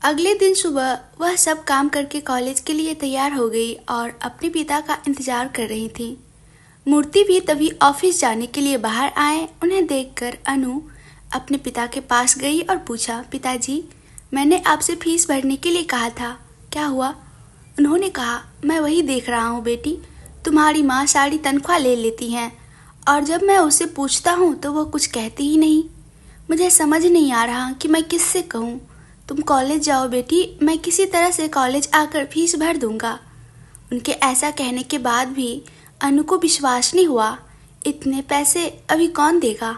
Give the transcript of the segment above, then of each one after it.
अगले दिन सुबह वह सब काम करके कॉलेज के लिए तैयार हो गई और अपने पिता का इंतजार कर रही थी। मूर्ति भी तभी ऑफिस जाने के लिए बाहर आए। उन्हें देखकर अनु अपने पिता के पास गई और पूछा, पिताजी, मैंने आपसे फीस भरने के लिए कहा था, क्या हुआ? उन्होंने कहा, मैं वही देख रहा हूँ बेटी, तुम्हारी माँ सारी तनख्वाह ले लेती हैं और जब मैं उससे पूछता हूँ तो वो कुछ कहती ही नहीं। मुझे समझ नहीं आ रहा कि मैं किससे कहूँ। तुम कॉलेज जाओ बेटी, मैं किसी तरह से कॉलेज आकर फीस भर दूंगा। उनके ऐसा कहने के बाद भी अनु को विश्वास नहीं हुआ। इतने पैसे अभी कौन देगा?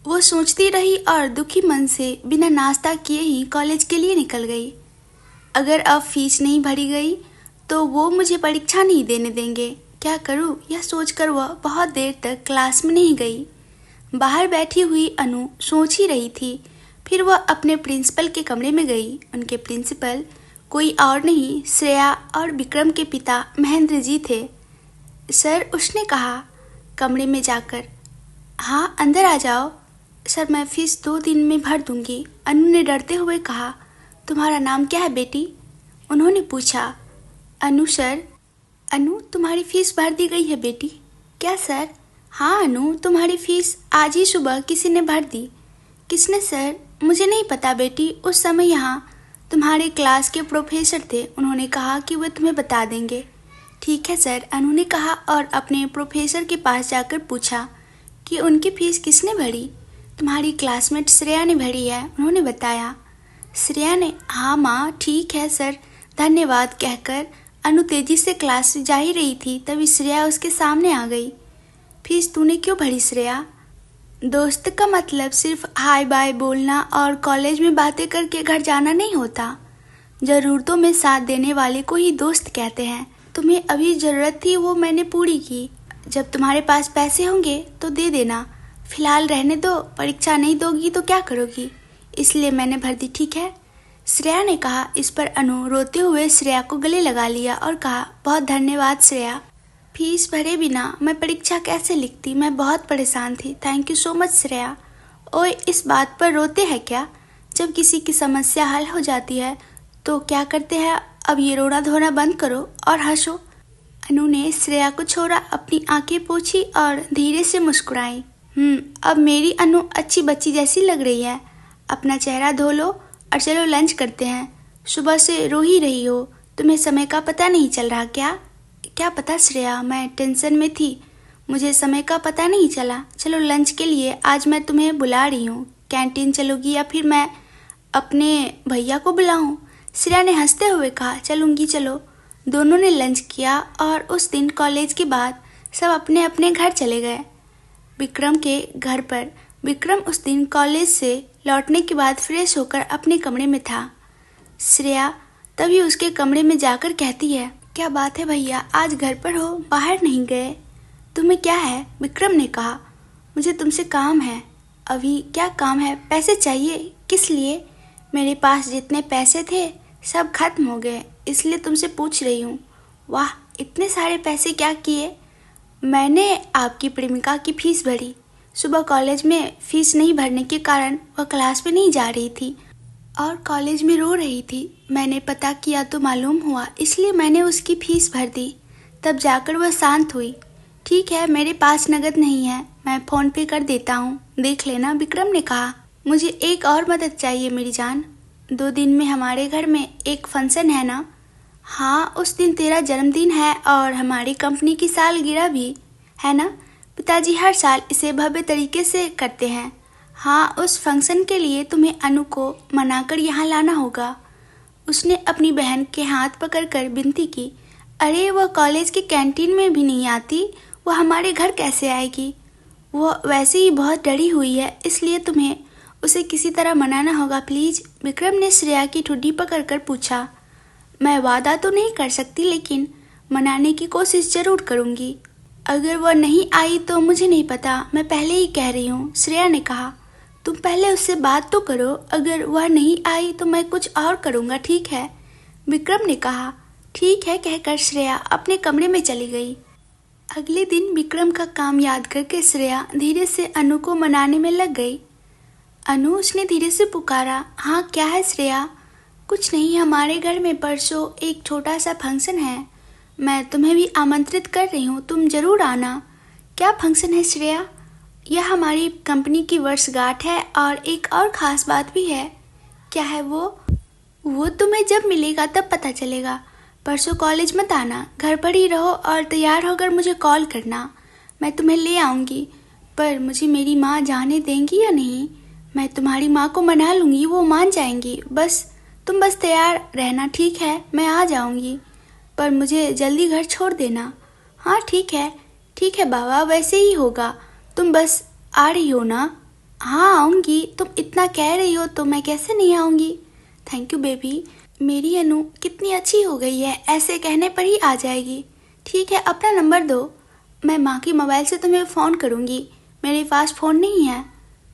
वो सोचती रही और दुखी मन से बिना नाश्ता किए ही कॉलेज के लिए निकल गई। अगर अब फीस नहीं भरी गई तो वो मुझे परीक्षा नहीं देने देंगे। क्या करूँ, यह सोचकर वह बहुत देर तक क्लास में नहीं गई। बाहर बैठी हुई अनु सोच ही रही थी। फिर वह अपने प्रिंसिपल के कमरे में गई। उनके प्रिंसिपल कोई और नहीं, श्रेया और विक्रम के पिता महेंद्र जी थे। सर, उसने कहा कमरे में जाकर। हाँ, अंदर आ जाओ। सर, मैं फीस 2 दिन में भर दूंगी। अनु ने डरते हुए कहा। तुम्हारा नाम क्या है बेटी? उन्होंने पूछा। अनु सर। अनु, तुम्हारी फीस भर दी गई है बेटी। क्या सर? हाँ अनु, तुम्हारी फीस आज ही सुबह किसी ने भर दी। किसने सर? मुझे नहीं पता बेटी। उस समय यहाँ तुम्हारे क्लास के प्रोफेसर थे, उन्होंने कहा कि वे तुम्हें बता देंगे। ठीक है सर, अनु ने कहा और अपने प्रोफेसर के पास जाकर पूछा कि उनकी फीस किसने भरी। तुम्हारी क्लासमेट श्रेया ने भरी है, उन्होंने बताया। श्रेया ने? हाँ माँ, ठीक है सर, धन्यवाद कहकर अनु तेजी से क्लास जा ही रही थी, तभी श्रेया उसके सामने आ गई। फीस तूने क्यों भरी श्रेया? दोस्त का मतलब सिर्फ हाय बाय बोलना और कॉलेज में बातें करके घर जाना नहीं होता। ज़रूरतों में साथ देने वाले को ही दोस्त कहते हैं। तुम्हें अभी ज़रूरत थी, वो मैंने पूरी की। जब तुम्हारे पास पैसे होंगे तो दे देना, फिलहाल रहने दो। परीक्षा नहीं दोगी तो क्या करोगी? इसलिए मैंने भर दी, ठीक है? श्रेया ने कहा। इस पर अनु रोते हुए श्रेया को गले लगा लिया और कहा, बहुत धन्यवाद श्रेया। फीस भरे बिना मैं परीक्षा कैसे लिखती? मैं बहुत परेशान थी। Thank you so much Shreya. ओए, इस बात पर रोते हैं क्या? जब किसी की समस्या हल हो जाती है तो क्या करते हैं? अब ये रोना धोना बंद करो और हंसो। अनु ने श्रेया को छोड़ा, अपनी आंखें पोंछी और धीरे से मुस्कुराई। अब मेरी अनु अच्छी बच्ची जैसी लग रही है। अपना चेहरा धो लो और चलो लंच करते हैं। सुबह से रो ही रही हो, तुम्हें समय का पता नहीं चल रहा क्या? क्या पता श्रेया, मैं टेंशन में थी, मुझे समय का पता नहीं चला। चलो लंच के लिए आज मैं तुम्हें बुला रही हूँ। कैंटीन चलोगी या फिर मैं अपने भैया को बुलाऊँ? श्रेया ने हंसते हुए कहा, चलूँगी, चलो। दोनों ने लंच किया और उस दिन कॉलेज के बाद सब अपने अपने घर चले गए। विक्रम के घर पर विक्रम उस दिन कॉलेज से लौटने के बाद फ्रेश होकर अपने कमरे में था। श्रेया तभी उसके कमरे में जाकर कहती है, क्या बात है भैया, आज घर पर हो, बाहर नहीं गए? तुम्हें क्या है? विक्रम ने कहा, मुझे तुमसे काम है। अभी क्या काम है? पैसे चाहिए? किस लिए? मेरे पास जितने पैसे थे सब खत्म हो गए, इसलिए तुमसे पूछ रही हूँ। वाह, इतने सारे पैसे क्या किए? मैंने आपकी प्रेमिका की फीस भरी। सुबह कॉलेज में फीस नहीं भरने के कारण वह क्लास में नहीं जा रही थी और कॉलेज में रो रही थी। मैंने पता किया तो मालूम हुआ, इसलिए मैंने उसकी फीस भर दी। तब जाकर वह शांत हुई। ठीक है, मेरे पास नगद नहीं है, मैं फ़ोन पे कर देता हूँ, देख लेना, विक्रम ने कहा। मुझे एक और मदद चाहिए मेरी जान। 2 दिन में हमारे घर में एक फंक्शन है ना? हाँ, उस दिन तेरा जन्मदिन है और हमारी कंपनी की सालगिरह भी है ना? पिताजी हर साल इसे भव्य तरीके से करते हैं। हाँ, उस फंक्शन के लिए तुम्हें अनु को मनाकर यहाँ लाना होगा। उसने अपनी बहन के हाथ पकड़कर विनती की। अरे, वह कॉलेज की कैंटीन में भी नहीं आती, वह हमारे घर कैसे आएगी? वह वैसे ही बहुत डरी हुई है, इसलिए तुम्हें उसे किसी तरह मनाना होगा प्लीज़। विक्रम ने श्रेया की ठुड्डी पकड़कर पूछा। मैं वादा तो नहीं कर सकती, लेकिन मनाने की कोशिश ज़रूर करूँगी। अगर वह नहीं आई तो मुझे नहीं पता, मैं पहले ही कह रही हूँ, श्रेया ने कहा। तुम पहले उससे बात तो करो, अगर वह नहीं आई तो मैं कुछ और करूँगा, ठीक है? विक्रम ने कहा। ठीक है कहकर श्रेया अपने कमरे में चली गई। अगले दिन विक्रम का काम याद करके श्रेया धीरे से अनु को मनाने में लग गई। अनु, उसने धीरे से पुकारा। हाँ, क्या है श्रेया? कुछ नहीं, हमारे घर में परसों एक छोटा सा फंक्शन है। मैं तुम्हें भी आमंत्रित कर रही हूँ, तुम जरूर आना। क्या फंक्शन है श्रेया? यह हमारी कंपनी की वर्षगांठ है और एक और ख़ास बात भी है। क्या है वो तुम्हें जब मिलेगा तब पता चलेगा। परसों कॉलेज मत आना, घर पर ही रहो और तैयार होकर मुझे कॉल करना। मैं तुम्हें ले आऊँगी। पर मुझे मेरी माँ जाने देंगी या नहीं? मैं तुम्हारी माँ को मना लूँगी, वो मान जाएंगी। तुम बस तैयार रहना, ठीक है? मैं आ जाऊँगी, पर मुझे जल्दी घर छोड़ देना। हाँ ठीक है बाबा, वैसे ही होगा। तुम बस आ रही हो ना? हाँ आऊँगी, तुम इतना कह रही हो तो मैं कैसे नहीं आऊँगी। Thank you baby. मेरी अनु कितनी अच्छी हो गई है, ऐसे कहने पर ही आ जाएगी। ठीक है, अपना नंबर दो, मैं माँ की मोबाइल से तुम्हें फ़ोन करूँगी। मेरे पास फ़ोन नहीं है।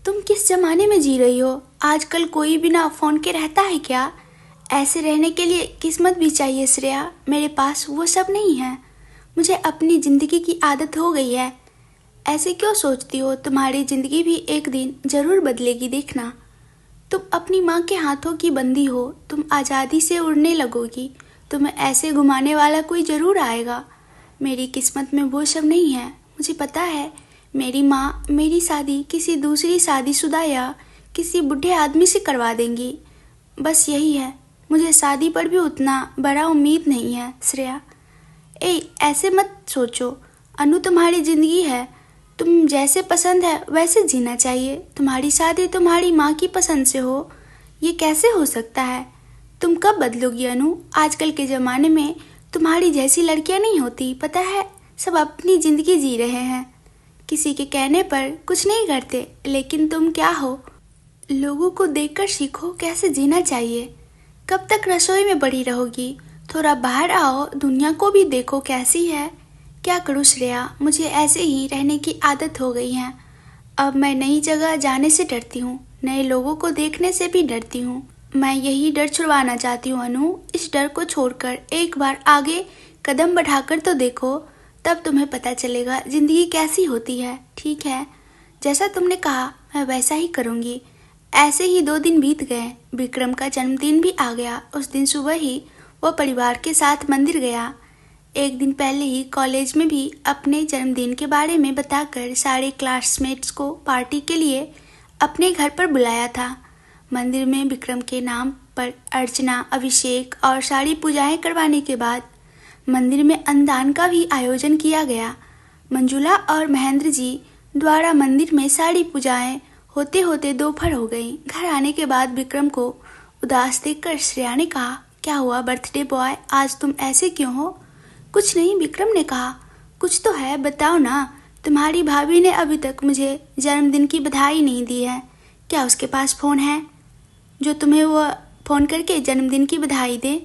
तुम किस ज़माने में जी रही हो? आजकल कोई बिना फ़ोन के रहता है क्या? ऐसे रहने के लिए किस्मत भी चाहिए श्रेया, मेरे पास वो सब नहीं है। मुझे अपनी ज़िंदगी की आदत हो गई है। ऐसे क्यों सोचती हो? तुम्हारी ज़िंदगी भी एक दिन ज़रूर बदलेगी, देखना। तुम अपनी माँ के हाथों की बंदी हो, तुम आज़ादी से उड़ने लगोगी। तुम्हें ऐसे घुमाने वाला कोई ज़रूर आएगा। मेरी किस्मत में वो सब नहीं है। मुझे पता है मेरी माँ मेरी शादी किसी दूसरी शादीशुदा या किसी बूढ़े आदमी से करवा देंगी। बस यही है, मुझे शादी पर भी उतना बड़ा उम्मीद नहीं है श्रेया। ऐसे मत सोचो, अनु तुम्हारी ज़िंदगी है, तुम जैसे पसंद है वैसे जीना चाहिए। तुम्हारी शादी तुम्हारी माँ की पसंद से हो, ये कैसे हो सकता है? तुम कब बदलोगी अनु? आजकल के ज़माने में तुम्हारी जैसी लड़कियाँ नहीं होती, पता है। सब अपनी ज़िंदगी जी रहे हैं, किसी के कहने पर कुछ नहीं करते। लेकिन तुम क्या हो? लोगों को देखकर सीखो कैसे जीना चाहिए। कब तक रसोई में पड़ी रहोगी? थोड़ा बाहर आओ, दुनिया को भी देखो कैसी है। क्या करूँ श्रेया, मुझे ऐसे ही रहने की आदत हो गई है। अब मैं नई जगह जाने से डरती हूँ, नए लोगों को देखने से भी डरती हूँ। मैं यही डर छुड़वाना चाहती हूँ अनु। इस डर को छोड़कर एक बार आगे कदम बढ़ाकर तो देखो, तब तुम्हें पता चलेगा ज़िंदगी कैसी होती है। ठीक है, जैसा तुमने कहा मैं वैसा ही करूँगी। ऐसे ही 2 दिन बीत गए। विक्रम का जन्मदिन भी आ गया। उस दिन सुबह ही वह परिवार के साथ मंदिर गया। एक दिन पहले ही कॉलेज में भी अपने जन्मदिन के बारे में बताकर सारे क्लासमेट्स को पार्टी के लिए अपने घर पर बुलाया था। मंदिर में विक्रम के नाम पर अर्चना, अभिषेक और सारी पूजाएं करवाने के बाद मंदिर में अन्नदान का भी आयोजन किया गया। मंजुला और महेंद्र जी द्वारा मंदिर में सारी पूजाएं होते होते दोपहर हो गई। घर आने के बाद विक्रम को उदास देखकर श्रेया ने कहा, क्या हुआ बर्थडे बॉय, आज तुम ऐसे क्यों हो? कुछ नहीं, विक्रम ने कहा। कुछ तो है, बताओ ना। तुम्हारी भाभी ने अभी तक मुझे जन्मदिन की बधाई नहीं दी है। क्या उसके पास फ़ोन है जो तुम्हें वो फ़ोन करके जन्मदिन की बधाई दे?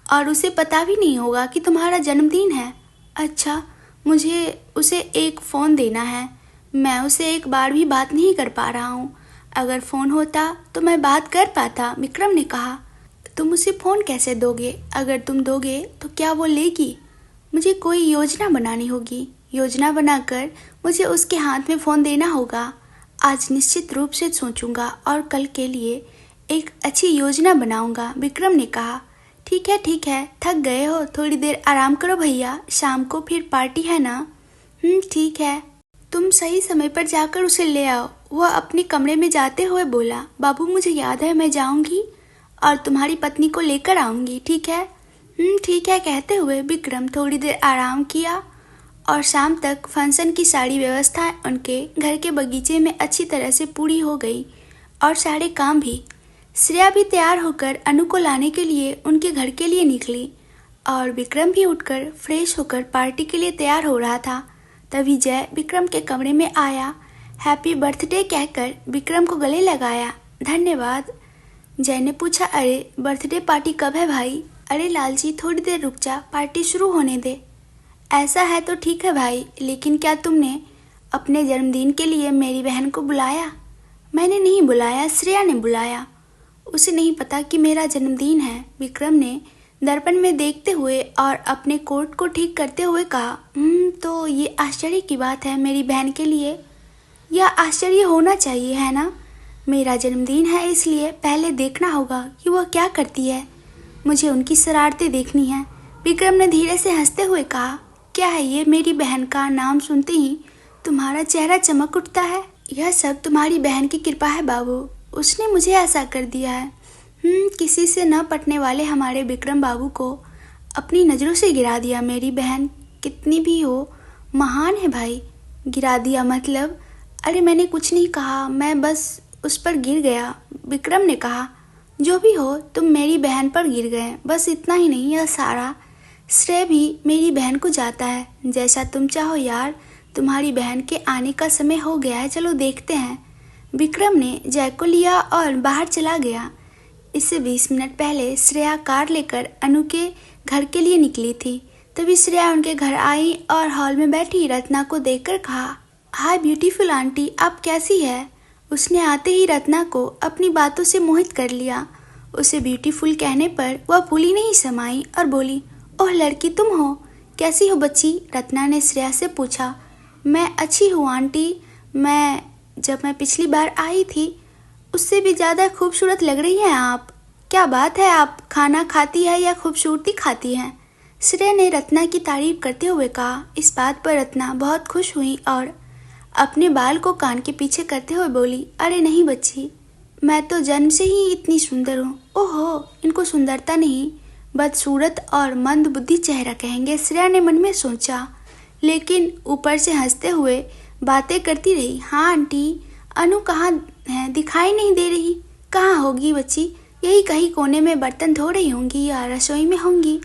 और उसे पता भी नहीं होगा कि तुम्हारा जन्मदिन है? अच्छा, मुझे उसे एक फ़ोन देना है। मैं उसे एक बार भी बात नहीं कर पा रहा हूँ। अगर फ़ोन होता तो मैं बात कर पाता, विक्रम ने कहा। तुम उसे फ़ोन कैसे दोगे? अगर तुम दोगे तो क्या वो लेगी? मुझे कोई योजना बनानी होगी। योजना बनाकर मुझे उसके हाथ में फ़ोन देना होगा। आज निश्चित रूप से सोचूंगा और कल के लिए एक अच्छी योजना बनाऊंगा, विक्रम ने कहा। ठीक है, थक गए हो, थोड़ी देर आराम करो भैया, शाम को फिर पार्टी है ना? ठीक है, तुम सही समय पर जाकर उसे ले आओ, वह अपने कमरे में जाते हुए बोला। बाबू, मुझे याद है, मैं जाऊंगी और तुम्हारी पत्नी को लेकर आऊंगी, ठीक है? ठीक है कहते हुए विक्रम थोड़ी देर आराम किया और शाम तक फंक्शन की सारी व्यवस्था उनके घर के बगीचे में अच्छी तरह से पूरी हो गई और सारे काम भी। श्रेया भी तैयार होकर अनु को लाने के लिए उनके घर के लिए निकली और विक्रम भी उठकर फ्रेश होकर पार्टी के लिए तैयार हो रहा था। तभी जय विक्रम के कमरे में आया। हैप्पी बर्थडे कहकर विक्रम को गले लगाया। धन्यवाद। जय ने पूछा, अरे बर्थडे पार्टी कब है भाई? अरे लालजी, थोड़ी देर रुक जा, पार्टी शुरू होने दे। ऐसा है तो ठीक है भाई, लेकिन क्या तुमने अपने जन्मदिन के लिए मेरी बहन को बुलाया? मैंने नहीं बुलाया, श्रेया ने बुलाया। उसे नहीं पता कि मेरा जन्मदिन है, विक्रम ने दर्पण में देखते हुए और अपने कोट को ठीक करते हुए कहा। तो ये आश्चर्य की बात है मेरी बहन के लिए। यह आश्चर्य होना चाहिए, है ना? मेरा जन्मदिन है, इसलिए पहले देखना होगा कि वह क्या करती है। मुझे उनकी शरारतें देखनी है। विक्रम ने धीरे से हंसते हुए कहा, क्या है ये? मेरी बहन का नाम सुनते ही तुम्हारा चेहरा चमक उठता है। यह सब तुम्हारी बहन की कृपा है बाबू, उसने मुझे ऐसा कर दिया है। किसी से न पटने वाले हमारे विक्रम बाबू को अपनी नज़रों से गिरा दिया। मेरी बहन कितनी भी हो महान है भाई। गिरा दिया मतलब? अरे मैंने कुछ नहीं कहा, मैं बस उस पर गिर गया। विक्रम ने कहा, जो भी हो तुम मेरी बहन पर गिर गए। बस इतना ही नहीं, यह सारा श्रेय भी मेरी बहन को जाता है। जैसा तुम चाहो यार, तुम्हारी बहन के आने का समय हो गया है, चलो देखते हैं। विक्रम ने जैक को लिया और बाहर चला गया। इससे 20 मिनट पहले श्रेया कार लेकर अनु के घर के लिए निकली थी। तभी श्रेया उनके घर आई और हॉल में बैठी रत्ना को देखकर कहा, हाय ब्यूटीफुल आंटी, आप कैसी है? उसने आते ही रत्ना को अपनी बातों से मोहित कर लिया। उसे ब्यूटीफुल कहने पर वह फूली नहीं समाई और बोली, ओह लड़की तुम हो, कैसी हो बच्ची? रत्ना ने श्रेया से पूछा। मैं अच्छी हूँ आंटी, जब मैं पिछली बार आई थी उससे भी ज़्यादा खूबसूरत लग रही हैं आप। क्या बात है, आप खाना खाती है या खूबसूरती खाती हैं? श्रेया ने रत्ना की तारीफ करते हुए कहा। इस बात पर रत्ना बहुत खुश हुई और अपने बाल को कान के पीछे करते हुए बोली, अरे नहीं बच्ची, मैं तो जन्म से ही इतनी सुंदर हूँ। ओहो, इनको सुंदरता नहीं बदसूरत और मंद बुद्धि चेहरा कहेंगे, श्रेया ने मन में सोचा, लेकिन ऊपर से हंसते हुए बातें करती रही। हाँ आंटी, अनु कहाँ है? दिखाई नहीं दे रही। कहाँ होगी बच्ची? यही कहीं कोने में बर्तन धो रही होंगी या रसोई में होंगी।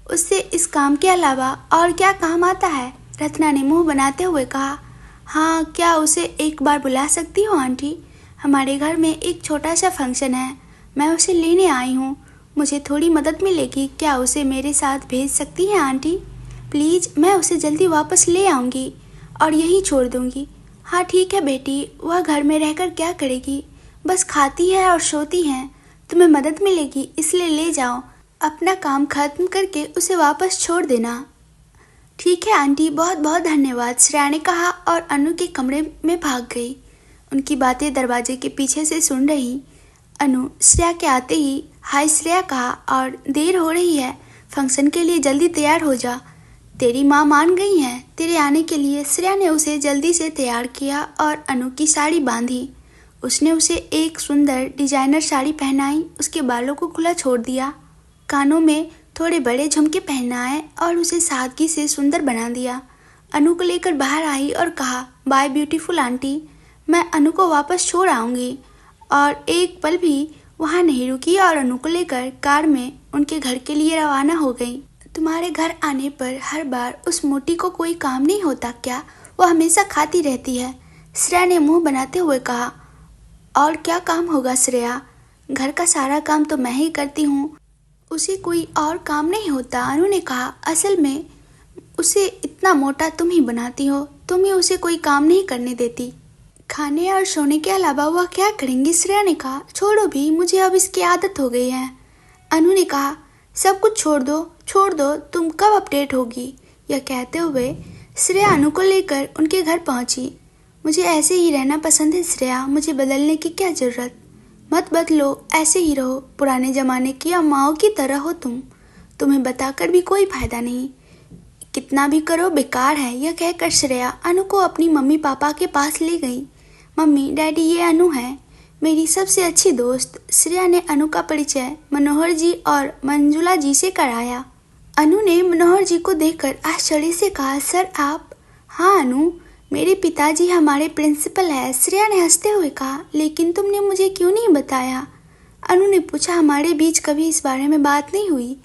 उससे इस काम के अलावा और क्या काम आता है? रत्ना ने मुंह बनाते हुए कहा। हाँ, क्या उसे एक बार बुला सकती हो आंटी? हमारे घर में एक छोटा सा फंक्शन है, मैं उसे लेने आई हूँ, मुझे थोड़ी मदद मिलेगी। क्या उसे मेरे साथ भेज सकती हैं आंटी? प्लीज़, मैं उसे जल्दी वापस ले आऊँगी और यहीं छोड़ दूँगी। हाँ ठीक है बेटी, वह घर में रहकर क्या करेगी? बस खाती है और सोती है। तुम्हें मदद मिलेगी, इसलिए ले जाओ। अपना काम खत्म करके उसे वापस छोड़ देना। ठीक है आंटी, बहुत बहुत धन्यवाद, श्रेया ने कहा और अनु के कमरे में भाग गई। उनकी बातें दरवाजे के पीछे से सुन रही अनु श्रेया के आते ही हाय श्रेया कहा और देर हो रही है, फंक्शन के लिए जल्दी तैयार हो जा। तेरी माँ मान गई है तेरे आने के लिए। श्रेया ने उसे जल्दी से तैयार किया और अनु की साड़ी बांधी। उसने उसे एक सुंदर डिजाइनर साड़ी पहनाई, उसके बालों को खुला छोड़ दिया, कानों में थोड़े बड़े झुमके पहनाए और उसे सादगी से सुंदर बना दिया। अनु को लेकर बाहर आई और कहा, बाय ब्यूटीफुल आंटी, मैं अनु को वापस छोड़ आऊँगी। और एक पल भी वहाँ नहीं रुकी और अनु को लेकर कार में उनके घर के लिए रवाना हो गई। तुम्हारे घर आने पर हर बार उस मोटी को कोई काम नहीं होता क्या? वो हमेशा खाती रहती है, श्रेया ने मुंह बनाते हुए कहा। और क्या काम होगा श्रेया, घर का सारा काम तो मैं ही करती हूँ, उसे कोई और काम नहीं होता। अनु ने कहा, असल में उसे इतना मोटा तुम ही बनाती हो, तुम ही उसे कोई काम नहीं करने देती। खाने और सोने के अलावा वह क्या करेंगी? श्रेया ने कहा, छोड़ो भी, मुझे अब इसकी आदत हो गई है। अनु ने कहा, सब कुछ छोड़ दो, तुम कब अपडेट होगी? यह कहते हुए श्रेया अनु को लेकर उनके घर पहुंची। मुझे ऐसे ही रहना पसंद है श्रेया, मुझे बदलने की क्या ज़रूरत? मत बदलो, ऐसे ही रहो, पुराने ज़माने की अम्माओं की तरह हो तुम। तुम्हें बताकर भी कोई फ़ायदा नहीं, कितना भी करो बेकार है। यह कहकर श्रेया अनु को अपनी मम्मी पापा के पास ले गई। मम्मी डैडी, ये अनु है, मेरी सबसे अच्छी दोस्त। श्रेया ने अनु का परिचय मनोहर जी और मंजुला जी से कराया। अनु ने मनोहर जी को देखकर आश्चर्य से कहा, सर आप? हाँ अनु, मेरे पिताजी हमारे प्रिंसिपल है। श्रेया ने हंसते हुए कहा, लेकिन तुमने मुझे क्यों नहीं बताया? अनु ने पूछा, हमारे बीच कभी इस बारे में बात नहीं हुई।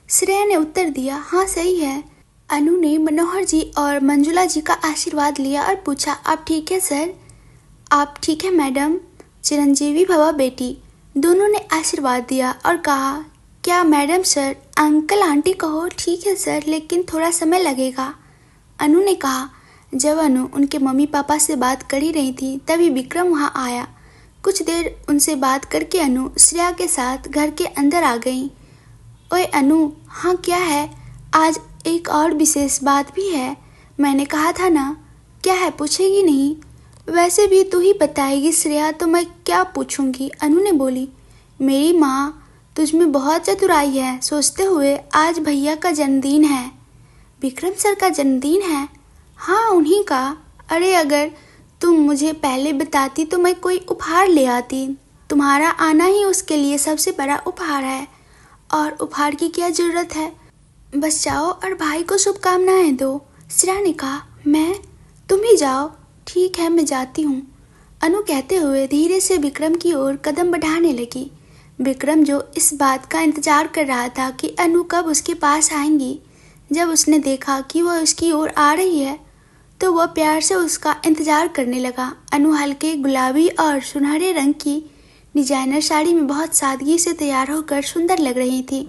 श्रेया ने उत्तर दिया, हाँ सही है। अनु ने मनोहर जी और मंजुला जी का आशीर्वाद लिया और पूछा, आप ठीक है सर? आप ठीक है मैडम? चिरंजीवी भवा बेटी। दोनों ने आशीर्वाद दिया और कहा, क्या मैडम सर? अंकल आंटी कहो। ठीक है सर, लेकिन थोड़ा समय लगेगा, अनु ने कहा। जब अनु उनके मम्मी पापा से बात कर ही रही थी तभी विक्रम वहाँ आया। कुछ देर उनसे बात करके अनु श्रेया के साथ घर के अंदर आ गई। ओए अनु, हाँ क्या है? आज एक और विशेष बात भी है, मैंने कहा था ना। क्या है, पूछेगी नहीं? वैसे भी तू ही बताएगी श्रेया, तो मैं क्या पूछूंगी, अनु ने बोली। मेरी माँ तुझ में बहुत चतुराई है, सोचते हुए आज भैया का जन्मदिन है। विक्रम सर का जन्मदिन है? हाँ, उन्हीं का। अरे अगर तुम मुझे पहले बताती तो मैं कोई उपहार ले आती। तुम्हारा आना ही उसके लिए सबसे बड़ा उपहार है। और उपहार की क्या जरूरत है, बस जाओ और भाई को शुभकामनाएं दो। श्रेया ने कहा। तुम ही जाओ। ठीक है, मैं जाती हूँ, अनु कहते हुए धीरे से विक्रम की ओर कदम बढ़ाने लगी। विक्रम जो इस बात का इंतजार कर रहा था कि अनु कब उसके पास आएंगी, जब उसने देखा कि वह उसकी ओर आ रही है तो वह प्यार से उसका इंतजार करने लगा। अनु हल्के गुलाबी और सुनहरे रंग की डिजाइनर साड़ी में बहुत सादगी से तैयार होकर सुंदर लग रही थी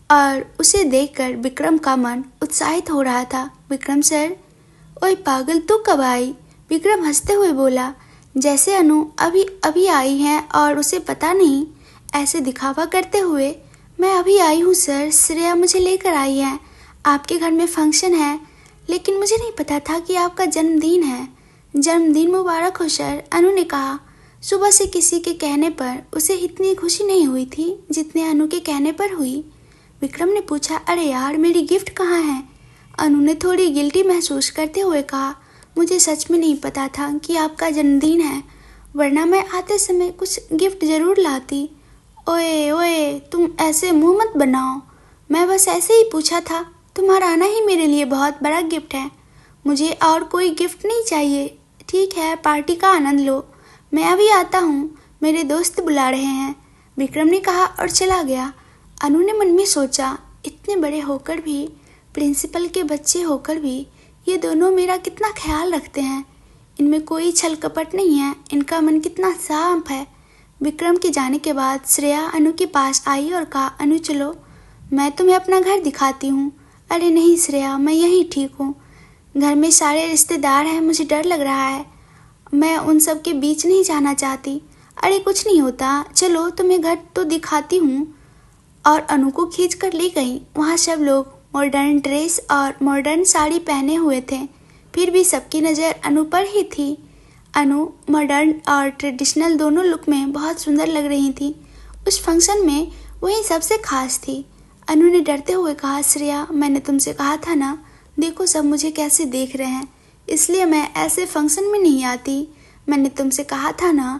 और उसे देखकर विक्रम का मन उत्साहित हो रहा था। विक्रम सर। ओए पागल, तू कब आई? विक्रम हंसते हुए बोला, जैसे अनु अभी अभी आई है और उसे पता नहीं, ऐसे दिखावा करते हुए। मैं अभी आई हूँ सर, श्रेया मुझे लेकर आई है। आपके घर में फंक्शन है, लेकिन मुझे नहीं पता था कि आपका जन्मदिन है। जन्मदिन मुबारक हो सर, अनु ने कहा। सुबह से किसी के कहने पर उसे इतनी खुशी नहीं हुई थी जितने अनु के कहने पर हुई। विक्रम ने पूछा, अरे यार, मेरी गिफ्ट कहाँ है? अनु ने थोड़ी गिल्टी महसूस करते हुए कहा, मुझे सच में नहीं पता था कि आपका जन्मदिन है, वरना मैं आते समय कुछ गिफ्ट जरूर लाती। ओए ओए, तुम ऐसे मुंह मत बनाओ, मैं बस ऐसे ही पूछा था। तुम्हारा आना ही मेरे लिए बहुत बड़ा गिफ्ट है, मुझे और कोई गिफ्ट नहीं चाहिए। ठीक है, पार्टी का आनंद लो, मैं अभी आता हूँ, मेरे दोस्त बुला रहे हैं, विक्रम ने कहा और चला गया। अनु ने मन में सोचा, इतने बड़े होकर भी, प्रिंसिपल के बच्चे होकर भी ये दोनों मेरा कितना ख्याल रखते हैं। इनमें कोई छल कपट नहीं है, इनका मन कितना साफ है। विक्रम के जाने के बाद श्रेया अनु के पास आई और कहा, अनु चलो, मैं तुम्हें अपना घर दिखाती हूँ। अरे नहीं श्रेया, मैं यहीं ठीक हूँ, घर में सारे रिश्तेदार हैं, मुझे डर लग रहा है, मैं उन सब के बीच नहीं जाना चाहती। अरे कुछ नहीं होता, चलो तुम्हें घर तो दिखाती हूँ। और अनु को खींच कर ले गई। वहाँ सब लोग मॉडर्न ड्रेस और मॉडर्न साड़ी पहने हुए थे, फिर भी सबकी नज़र अनु पर ही थी। अनु मॉडर्न और ट्रेडिशनल दोनों लुक में बहुत सुंदर लग रही थी। उस फंक्शन में वही सबसे खास थी। अनु ने डरते हुए कहा, श्रेया, मैंने तुमसे कहा था ना, देखो सब मुझे कैसे देख रहे हैं, इसलिए मैं ऐसे फंक्शन में नहीं आती। मैंने तुमसे कहा था ना,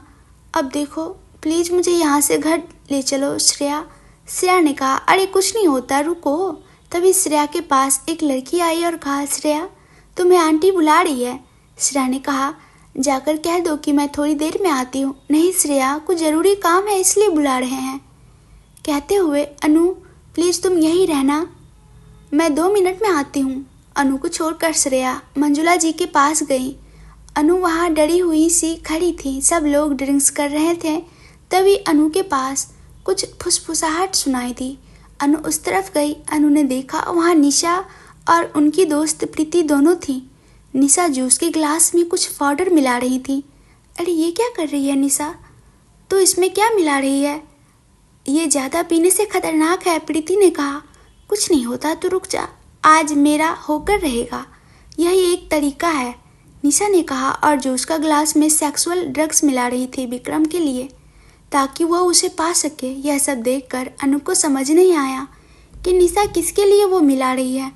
अब देखो, प्लीज़ मुझे यहाँ से घर ले चलो श्रेया। श्रेया ने कहा, अरे कुछ नहीं होता, रुको। तभी श्रेया के पास एक लड़की आई और कहा, श्रेया, तुम्हें आंटी बुला रही है। श्रेया ने कहा, जाकर कह दो कि मैं थोड़ी देर में आती हूँ। नहीं श्रेया, कुछ ज़रूरी काम है इसलिए बुला रहे हैं। कहते हुए, अनु प्लीज़ तुम यहीं रहना, मैं 2 मिनट में आती हूँ। अनु को छोड़कर श्रेया मंजुला जी के पास गई। अनु वहाँ डरी हुई सी खड़ी थी, सब लोग ड्रिंक्स कर रहे थे। तभी अनु के पास कुछ फुसफुसाहट सुनाई दी। अनु उस तरफ गई। अनु ने देखा वहाँ निशा और उनकी दोस्त प्रीति दोनों थी। निशा जूस के ग्लास में कुछ पाउडर मिला रही थी। अरे ये क्या कर रही है निशा, तो इसमें क्या मिला रही है? ये ज़्यादा पीने से खतरनाक है, प्रीति ने कहा। कुछ नहीं होता, तो रुक जा, आज मेरा होकर रहेगा, यही एक तरीका है, निशा ने कहा और जूस का ग्लास में सेक्सुअल ड्रग्स मिला रही थी विक्रम के लिए, ताकि वह उसे पा सके। यह सब देखकर अनु को समझ नहीं आया कि निशा किसके लिए वो मिला रही है।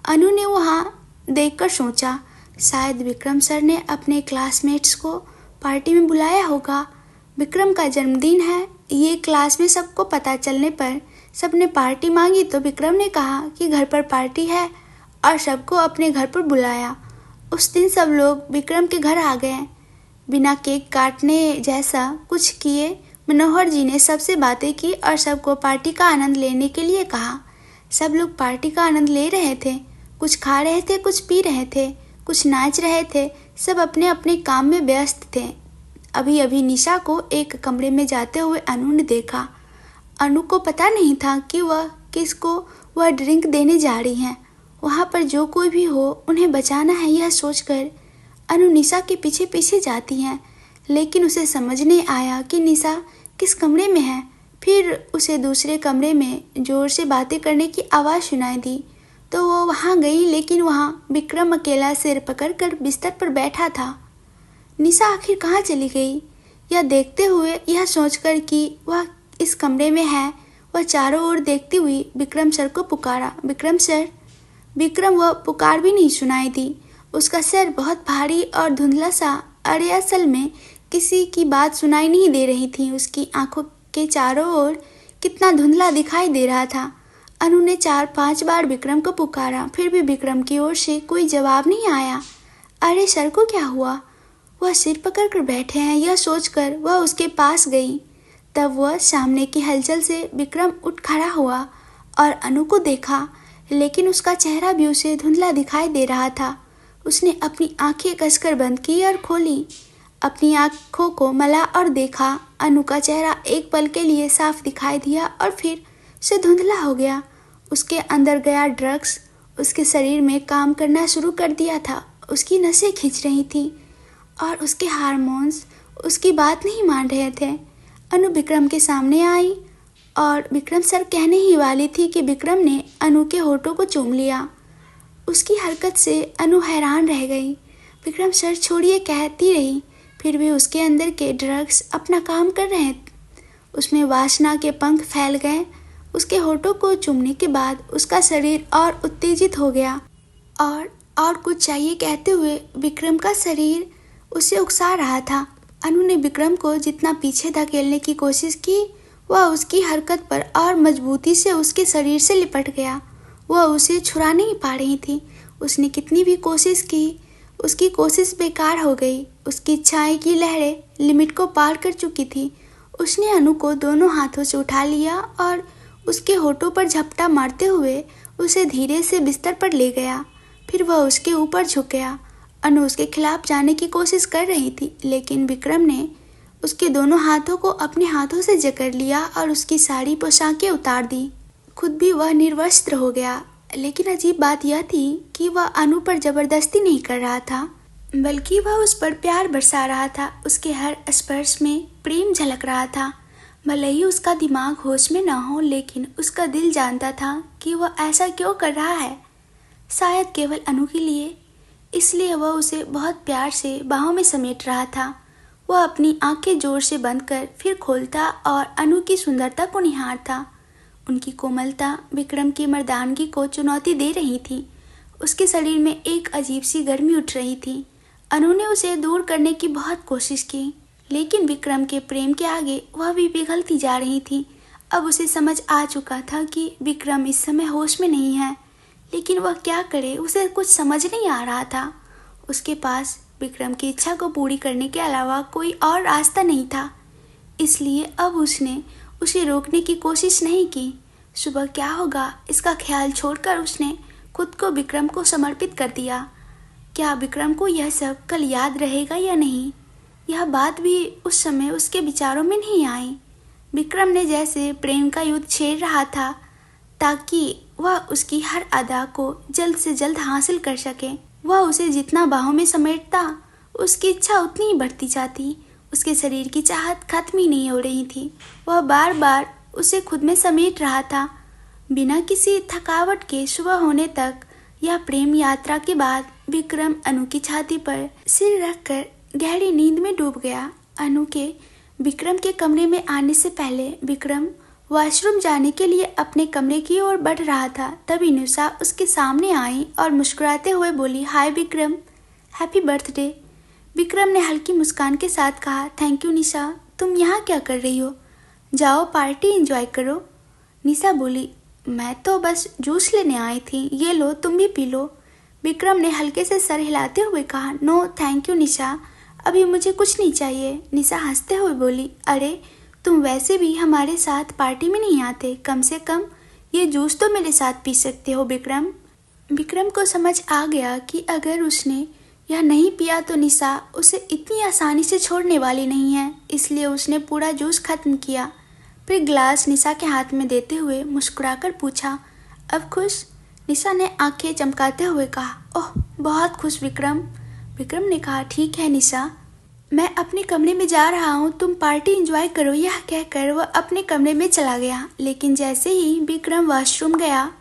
अनु ने वहाँ देखकर सोचा, शायद विक्रम सर ने अपने क्लासमेट्स को पार्टी में बुलाया होगा। विक्रम का जन्मदिन है, ये क्लास में सबको पता चलने पर सबने पार्टी मांगी तो विक्रम ने कहा कि घर पर पार्टी है और सबको अपने घर पर बुलाया। उस दिन सब लोग विक्रम के घर आ गए। बिना केक काटने जैसा कुछ किए मनोहर जी ने सबसे बातें की और सबको पार्टी का आनंद लेने के लिए कहा। सब लोग पार्टी का आनंद ले रहे थे, कुछ खा रहे थे, कुछ पी रहे थे, कुछ नाच रहे थे, सब अपने अपने काम में व्यस्त थे। अभी अभी निशा को एक कमरे में जाते हुए अनु ने देखा। अनु को पता नहीं था कि वह किसको वह ड्रिंक देने जा रही हैं। वहाँ पर जो कोई भी हो उन्हें बचाना है, यह सोचकर अनु निशा के पीछे पीछे जाती हैं, लेकिन उसे समझ नहीं आया कि निशा किस कमरे में है। फिर उसे दूसरे कमरे में ज़ोर से बातें करने की आवाज़ सुनाई दी तो वो वहाँ गई, लेकिन वहाँ विक्रम अकेला सिर पकड़कर बिस्तर पर बैठा था। निशा आखिर कहाँ चली गई? यह देखते हुए, यह सोचकर कि वह इस कमरे में है, वह चारों ओर देखती हुई विक्रम सर को पुकारा, विक्रम सर। विक्रम वह पुकार भी नहीं सुनाई दी। उसका सर बहुत भारी और धुंधला सा, अरे असल में किसी की बात सुनाई नहीं दे रही थी। उसकी आंखों के चारों ओर कितना धुंधला दिखाई दे रहा था। अनु ने 4-5 बार विक्रम को पुकारा, फिर भी विक्रम की ओर से कोई जवाब नहीं आया। अरे सर को क्या हुआ? वह सिर पकड़कर बैठे हैं, यह सोचकर वह उसके पास गई। तब वह सामने की हलचल से विक्रम उठ खड़ा हुआ और अनु को देखा, लेकिन उसका चेहरा भी उसे धुंधला दिखाई दे रहा था। उसने अपनी आंखें कसकर बंद की और खोली। अपनी आंखों को मला और देखा। अनु का चेहरा एक पल के लिए साफ दिखाई दिया और फिर से धुंधला हो गया। उसके अंदर गया ड्रग्स उसके शरीर में काम करना शुरू कर दिया था। उसकी नसें खींच रही थी और उसके हार्मोन्स उसकी बात नहीं मान रहे थे। अनु विक्रम के सामने आई और विक्रम सर कहने ही वाली थी कि विक्रम ने अनु के होठों को चूम लिया। उसकी हरकत से अनु हैरान रह गई। विक्रम सर छोड़िए कहती रही, फिर भी उसके अंदर के ड्रग्स अपना काम कर रहे। उसमें वासना के पंख फैल गए। उसके होठों को चूमने के बाद उसका शरीर और उत्तेजित हो गया और कुछ चाहिए कहते हुए विक्रम का शरीर उसे उकसा रहा था। अनु ने विक्रम को जितना पीछे धकेलने की कोशिश की, वह उसकी हरकत पर और मजबूती से उसके शरीर से लिपट गया। वह उसे छुड़ा नहीं पा रही थी। उसने कितनी भी कोशिश की, उसकी कोशिश बेकार हो गई। उसकी इच्छाएं की लहरें लिमिट को पार कर चुकी थी। उसने अनु को दोनों हाथों से उठा लिया और उसके होठों पर झपटा मारते हुए उसे धीरे से बिस्तर पर ले गया। फिर वह उसके ऊपर झुक गया। अनु उसके खिलाफ जाने की कोशिश कर रही थी, लेकिन विक्रम ने उसके दोनों हाथों को अपने हाथों से जकड़ लिया और उसकी सारी पोशाकें उतार दी। खुद भी वह निर्वस्त्र हो गया। लेकिन अजीब बात यह थी कि वह अनु पर जबरदस्ती नहीं कर रहा था, बल्कि वह उस पर प्यार बरसा रहा था। उसके हर स्पर्श में प्रेम झलक रहा था। भले ही उसका दिमाग होश में न हो, लेकिन उसका दिल जानता था कि वह ऐसा क्यों कर रहा है। शायद केवल अनु के लिए। इसलिए वह उसे बहुत प्यार से बाहों में समेट रहा था। वह अपनी आंखें जोर से बंद कर फिर खोलता और अनु की सुंदरता को निहारता। उनकी कोमलता विक्रम की मर्दानगी को चुनौती दे रही थी। उसके शरीर में एक अजीब सी गर्मी उठ रही थी। अनु ने उसे दूर करने की बहुत कोशिश की, लेकिन विक्रम के प्रेम के आगे वह भी पिघलती जा रही थी। अब उसे समझ आ चुका था कि विक्रम इस समय होश में नहीं है, लेकिन वह क्या करे, उसे कुछ समझ नहीं आ रहा था। उसके पास विक्रम की इच्छा को पूरी करने के अलावा कोई और रास्ता नहीं था। इसलिए अब उसने उसे रोकने की कोशिश नहीं की। सुबह क्या होगा इसका ख्याल छोड़कर उसने खुद को विक्रम को समर्पित कर दिया। क्या विक्रम को यह सब कल याद रहेगा या नहीं, यह बात भी उस समय उसके विचारों में नहीं आई। विक्रम ने जैसे प्रेम का युद्ध छेड़ रहा था ताकि वह उसकी हर अदा को जल्द से जल्द हासिल कर सके। वह उसे जितना बाहों में समेटता, उसकी इच्छा उतनी ही बढ़ती जाती। उसके शरीर की चाहत खत्म ही नहीं हो रही थी। वह बार बार उसे खुद में समेट रहा था। बिना किसी थकावट के सुबह होने तक यह प्रेम यात्रा के बाद विक्रम अनु की छाती पर सिर रखकर गहरी नींद में डूब गया। अनु के विक्रम के कमरे में आने से पहले विक्रम वॉशरूम जाने के लिए अपने कमरे की ओर बढ़ रहा था। तभी निशा उसके सामने आई और मुस्कुराते हुए बोली, हाय विक्रम, हैप्पी बर्थडे। विक्रम ने हल्की मुस्कान के साथ कहा, थैंक यू निशा, तुम यहाँ क्या कर रही हो? जाओ पार्टी एंजॉय करो। निशा बोली, मैं तो बस जूस लेने आई थी, ये लो तुम भी पी लो। विक्रम ने हल्के से सर हिलाते हुए कहा, नो थैंक यू निशा, अभी मुझे कुछ नहीं चाहिए। निशा हंसते हुए बोली, अरे तुम वैसे भी हमारे साथ पार्टी में नहीं आते, कम से कम ये जूस तो मेरे साथ पी सकते हो विक्रम। विक्रम को समझ आ गया कि अगर उसने यह नहीं पिया तो निशा उसे इतनी आसानी से छोड़ने वाली नहीं है। इसलिए उसने पूरा जूस खत्म किया। फिर ग्लास निशा के हाथ में देते हुए मुस्कुराकर पूछा, अब खुश? निशा ने आंखें चमकाते हुए कहा, ओह बहुत खुश विक्रम। विक्रम ने कहा, ठीक है निशा, मैं अपने कमरे में जा रहा हूँ, तुम पार्टी एंजॉय करो। यह कहकर वह अपने कमरे में चला गया। लेकिन जैसे ही विक्रम वॉशरूम गया,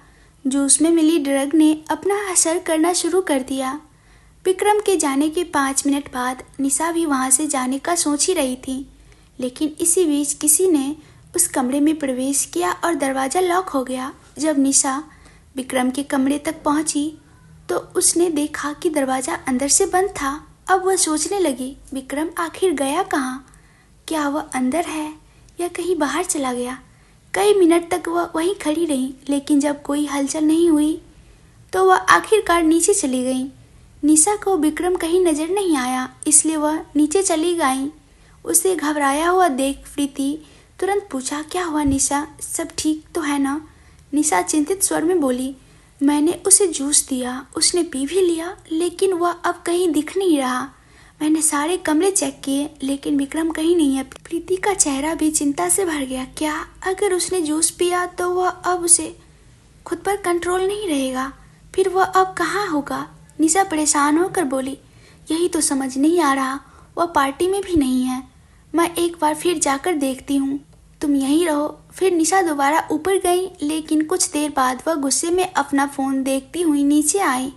जूस में मिली ड्रग ने अपना असर करना शुरू कर दिया। विक्रम के जाने के 5 मिनट बाद निशा भी वहां से जाने का सोच ही रही थी, लेकिन इसी बीच किसी ने उस कमरे में प्रवेश किया और दरवाज़ा लॉक हो गया। जब निशा विक्रम के कमरे तक पहुंची तो उसने देखा कि दरवाज़ा अंदर से बंद था। अब वह सोचने लगी, विक्रम आखिर गया कहाँ? क्या वह अंदर है या कहीं बाहर चला गया? कई मिनट तक वह वहीं खड़ी रही, लेकिन जब कोई हलचल नहीं हुई तो वह आखिरकार नीचे चली गई। निशा को विक्रम कहीं नजर नहीं आया, इसलिए वह नीचे चली गई। उसे घबराया हुआ देख प्रीति तुरंत पूछा, क्या हुआ निशा, सब ठीक तो है ना? निशा चिंतित स्वर में बोली, मैंने उसे जूस दिया, उसने पी भी लिया, लेकिन वह अब कहीं दिख नहीं रहा। मैंने सारे कमरे चेक किए, लेकिन विक्रम कहीं नहीं है। प्रीति का चेहरा भी चिंता से भर गया। क्या अगर उसने जूस पिया तो वह अब उसे खुद पर कंट्रोल नहीं रहेगा? फिर वह अब कहाँ होगा? निशा परेशान होकर बोली, यही तो समझ नहीं आ रहा। वह पार्टी में भी नहीं है। मैं एक बार फिर जाकर देखती हूँ, तुम यहीं रहो। फिर निशा दोबारा ऊपर गई, लेकिन कुछ देर बाद वह गुस्से में अपना फ़ोन देखती हुई नीचे आई।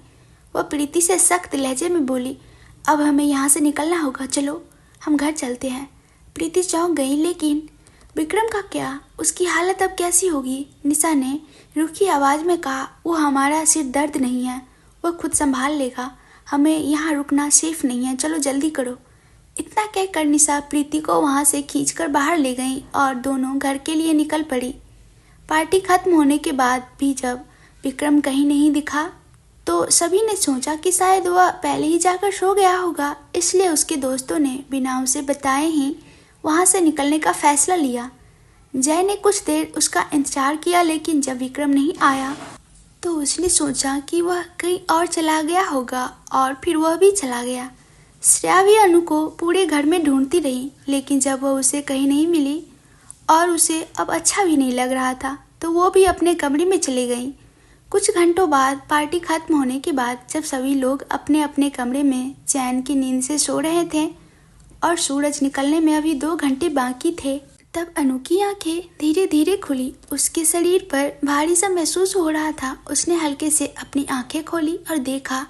वह प्रीति से सख्त लहजे में बोली, अब हमें यहाँ से निकलना होगा, चलो हम घर चलते हैं। प्रीति चौंक गई, लेकिन विक्रम का क्या? उसकी हालत अब कैसी होगी? निशा ने रूखी आवाज़ में कहा, वो हमारा सिर दर्द नहीं है, वह खुद संभाल लेगा। हमें यहाँ रुकना सेफ नहीं है, चलो जल्दी करो। इतना कहकर निशा प्रीति को वहाँ से खींचकर बाहर ले गई और दोनों घर के लिए निकल पड़ी। पार्टी खत्म होने के बाद भी जब विक्रम कहीं नहीं दिखा तो सभी ने सोचा कि शायद वह पहले ही जाकर सो गया होगा, इसलिए उसके दोस्तों ने बिना उसे बताए ही वहाँ से निकलने का फैसला लिया। जय ने कुछ देर उसका इंतजार किया, लेकिन जब विक्रम नहीं आया तो उसने सोचा कि वह कहीं और चला गया होगा, और फिर वह भी चला गया। श्रेया भी अनु को पूरे घर में ढूंढती रही, लेकिन जब वह उसे कहीं नहीं मिली और उसे अब अच्छा भी नहीं लग रहा था तो वो भी अपने कमरे में चली गई। कुछ घंटों बाद पार्टी खत्म होने के बाद जब सभी लोग अपने अपने कमरे में चैन की नींद से सो रहे थे और सूरज निकलने में अभी 2 घंटे बाकी थे, तब अनु की आंखें धीरे धीरे खुली। उसके शरीर पर भारी सा महसूस हो रहा था। उसने हल्के से अपनी आंखें खोली और देखा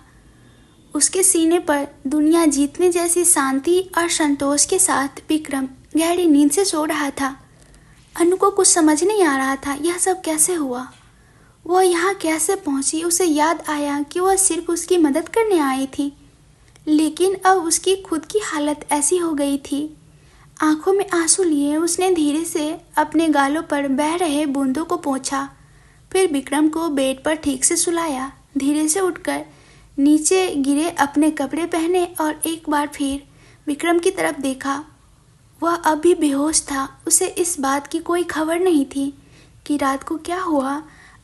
उसके सीने पर दुनिया जीतने जैसी शांति और संतोष के साथ विक्रम गहरी नींद से सो रहा था। अनु को कुछ समझ नहीं आ रहा था, यह सब कैसे हुआ, वह यहाँ कैसे पहुँची। उसे याद आया कि वह सिर्फ उसकी मदद करने आई थी, लेकिन अब उसकी खुद की हालत ऐसी हो गई थी। आंखों में आंसू लिए उसने धीरे से अपने गालों पर बह रहे बूंदों को पोंछा, फिर विक्रम को बेड पर ठीक से सुलाया। धीरे से उठकर नीचे गिरे, अपने कपड़े पहने और एक बार फिर विक्रम की तरफ देखा। वह अब भी बेहोश था। उसे इस बात की कोई खबर नहीं थी कि रात को क्या हुआ।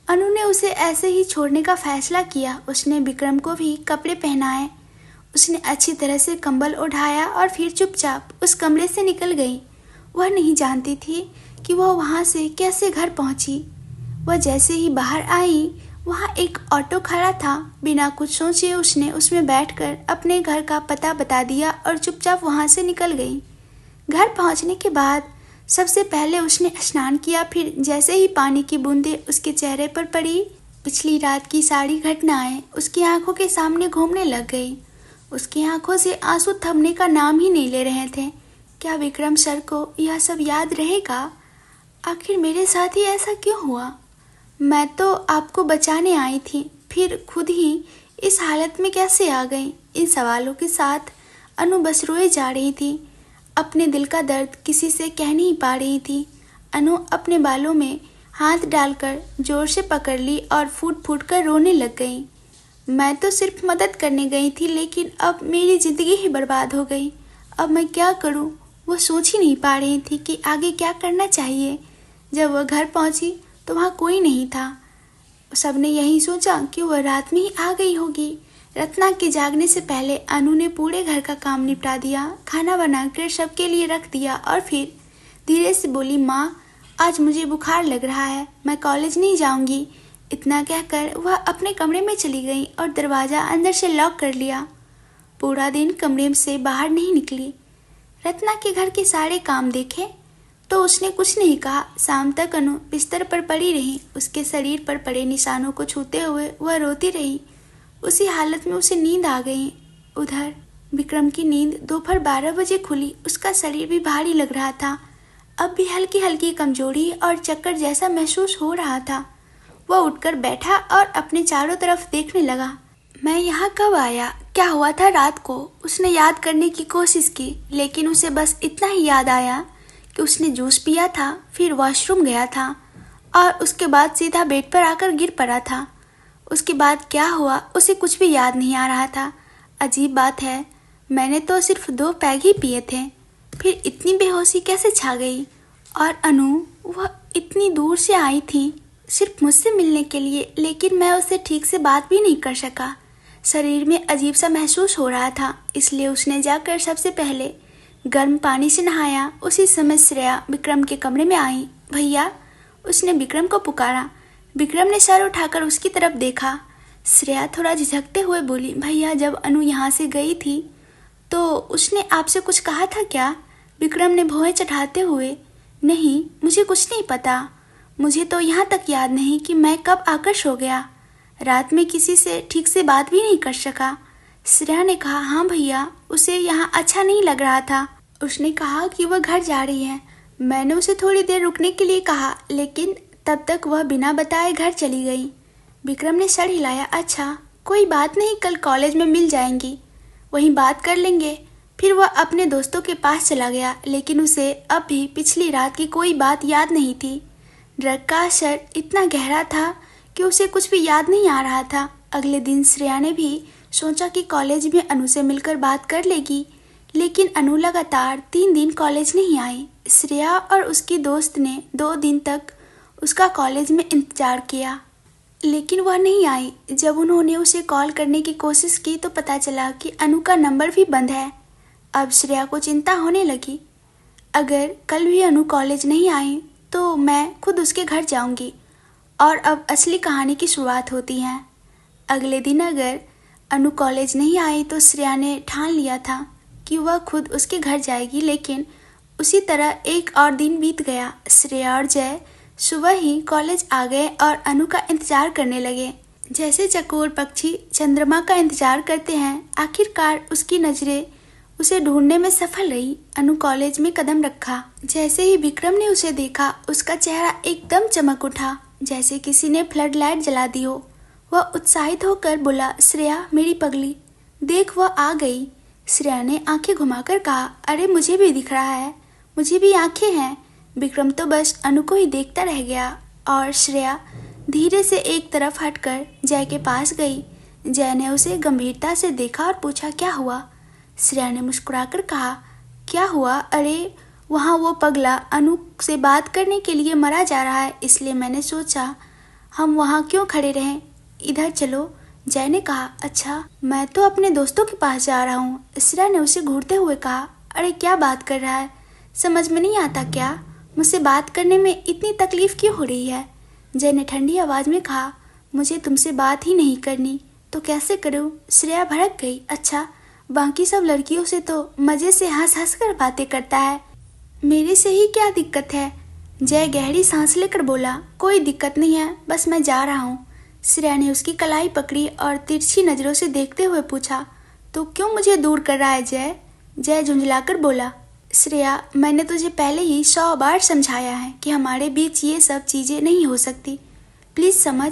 अनु ने उसे ऐसे ही छोड़ने का फैसला किया। उसने विक्रम को भी कपड़े पहनाए, उसने अच्छी तरह से कंबल ओढ़ाया और फिर चुपचाप उस कमरे से निकल गई। वह नहीं जानती थी कि वह वहाँ से कैसे घर पहुँची। वह जैसे ही बाहर आई, वहाँ एक ऑटो खड़ा था। बिना कुछ सोचे उसने उसमें बैठकर अपने घर का पता बता दिया और चुपचाप वहाँ से निकल गई। घर पहुँचने के बाद सबसे पहले उसने स्नान किया। फिर जैसे ही पानी की बूंदें उसके चेहरे पर पड़ी, पिछली रात की सारी घटनाएं उसकी आंखों के सामने घूमने लग गई। उसकी आंखों से आंसू थमने का नाम ही नहीं ले रहे थे। क्या विक्रम सर को यह सब याद रहेगा? आखिर मेरे साथ ही ऐसा क्यों हुआ? मैं तो आपको बचाने आई थी, फिर खुद ही इस हालत में कैसे आ गई? इन सवालों के साथ अनु बस रोए जा रही थी। अपने दिल का दर्द किसी से कह नहीं पा रही थी। अनु अपने बालों में हाथ डालकर जोर से पकड़ ली और फूट फूट कर रोने लग गई। मैं तो सिर्फ मदद करने गई थी, लेकिन अब मेरी ज़िंदगी ही बर्बाद हो गई। अब मैं क्या करूं? वो सोच ही नहीं पा रही थी कि आगे क्या करना चाहिए। जब वह घर पहुंची तो वहाँ कोई नहीं था। सबने यही सोचा कि वह रात में ही आ गई होगी। रत्ना के जागने से पहले अनु ने पूरे घर का काम निपटा दिया, खाना बनाकर सबके लिए रख दिया और फिर धीरे से बोली, माँ आज मुझे बुखार लग रहा है, मैं कॉलेज नहीं जाऊंगी। इतना कहकर वह अपने कमरे में चली गई और दरवाज़ा अंदर से लॉक कर लिया। पूरा दिन कमरे से बाहर नहीं निकली। रत्ना के घर के सारे काम देखे तो उसने कुछ नहीं कहा। शाम तक अनु बिस्तर पर पड़ी रही। उसके शरीर पर पड़े निशानों को छूते हुए वह रोती रही। उसी हालत में उसे नींद आ गई। उधर विक्रम की नींद दोपहर 12 बजे खुली। उसका शरीर भी भारी लग रहा था। अब भी हल्की हल्की कमजोरी और चक्कर जैसा महसूस हो रहा था। वह उठकर बैठा और अपने चारों तरफ देखने लगा। मैं यहाँ कब आया, क्या हुआ था रात को? उसने याद करने की कोशिश की, लेकिन उसे बस इतना ही याद आया कि उसने जूस पिया था, फिर वॉशरूम गया था और उसके बाद सीधा बेड पर आकर गिर पड़ा था। उसके बाद क्या हुआ उसे कुछ भी याद नहीं आ रहा था। अजीब बात है, मैंने तो सिर्फ 2 पैग ही पिए थे, फिर इतनी बेहोशी कैसे छा गई? और अनु, वह इतनी दूर से आई थी सिर्फ मुझसे मिलने के लिए, लेकिन मैं उससे ठीक से बात भी नहीं कर सका। शरीर में अजीब सा महसूस हो रहा था, इसलिए उसने जाकर सबसे पहले गर्म पानी से नहाया। उसी समय श्रेया विक्रम के कमरे में आई। भैया, उसने विक्रम को पुकारा। विक्रम ने सर उठाकर उसकी तरफ देखा। श्रेया थोड़ा झिझकते हुए बोली, भैया, जब अनु यहाँ से गई थी तो उसने आपसे कुछ कहा था क्या? विक्रम ने भौहें चढ़ाते हुए, नहीं, मुझे कुछ नहीं पता। मुझे तो यहाँ तक याद नहीं कि मैं कब आकर सो गया। रात में किसी से ठीक से बात भी नहीं कर सका। श्रेया ने कहा, हाँ भैया, उसे यहाँ अच्छा नहीं लग रहा था। उसने कहा कि वह घर जा रही है। मैंने उसे थोड़ी देर रुकने के लिए कहा, लेकिन तब तक वह बिना बताए घर चली गई। विक्रम ने सर हिलाया। अच्छा, कोई बात नहीं, कल कॉलेज में मिल जाएंगी, वहीं बात कर लेंगे। फिर वह अपने दोस्तों के पास चला गया, लेकिन उसे अब भी पिछली रात की कोई बात याद नहीं थी। ड्रग का असर इतना गहरा था कि उसे कुछ भी याद नहीं आ रहा था। अगले दिन श्रेया ने भी सोचा कि कॉलेज में अनु से मिलकर बात कर लेगी, लेकिन अनु लगातार 3 दिन कॉलेज नहीं आई। श्रेया और उसकी दोस्त ने 2 दिन तक उसका कॉलेज में इंतजार किया, लेकिन वह नहीं आई। जब उन्होंने उसे कॉल करने की कोशिश की तो पता चला कि अनु का नंबर भी बंद है। अब श्रेया को चिंता होने लगी। अगर कल भी अनु कॉलेज नहीं आई तो मैं खुद उसके घर जाऊंगी। और अब असली कहानी की शुरुआत होती है। अगले दिन अगर अनु कॉलेज नहीं आई तो श्रेया ने ठान लिया था कि वह खुद उसके घर जाएगी, लेकिन उसी तरह एक और दिन बीत गया। श्रेया और जय सुबह ही कॉलेज आ गए और अनु का इंतजार करने लगे, जैसे चकोर पक्षी चंद्रमा का इंतजार करते हैं। आखिरकार उसकी नजरें उसे ढूंढने में सफल रही। अनु कॉलेज में कदम रखा। जैसे ही विक्रम ने उसे देखा, उसका चेहरा एकदम चमक उठा, जैसे किसी ने फ्लड लाइट जला दी हो। वह उत्साहित होकर बोला, श्रेया मेरी पगली, देख वह आ गई। श्रेया ने आंखें घुमाकर कहा, अरे मुझे भी दिख रहा है, मुझे भी आंखें हैं। विक्रम तो बस अनु को ही देखता रह गया और श्रेया धीरे से एक तरफ हटकर जय के पास गई। जय ने उसे गंभीरता से देखा और पूछा, क्या हुआ? श्रेया ने मुस्कुराकर कहा, क्या हुआ? अरे वहाँ वो पगला अनु से बात करने के लिए मरा जा रहा है, इसलिए मैंने सोचा हम वहाँ क्यों खड़े रहें, इधर चलो। जय ने कहा, अच्छा, मैं तो अपने दोस्तों के पास जा रहा हूँ। श्रेया ने उसे घूरते हुए कहा, अरे क्या बात कर रहा है, समझ में नहीं आता क्या? मुझसे बात करने में इतनी तकलीफ क्यों हो रही है? जय ने ठंडी आवाज में कहा, मुझे तुमसे बात ही नहीं करनी तो कैसे करूँ? श्रेया भड़क गई। अच्छा, बाकी सब लड़कियों से तो मजे से हंस हंस कर बातें करता है, मेरे से ही क्या दिक्कत है? जय गहरी सांस लेकर बोला, कोई दिक्कत नहीं है, बस मैं जा रहा हूँ। श्रेया ने उसकी कलाई पकड़ी और तिरछी नजरों से देखते हुए पूछा, तो क्यों मुझे दूर कर रहा है जय? जय झुंझलाकर बोला, श्रेया, मैंने तुझे पहले ही 100 बार समझाया है कि हमारे बीच ये सब चीजें नहीं हो सकती, प्लीज समझ।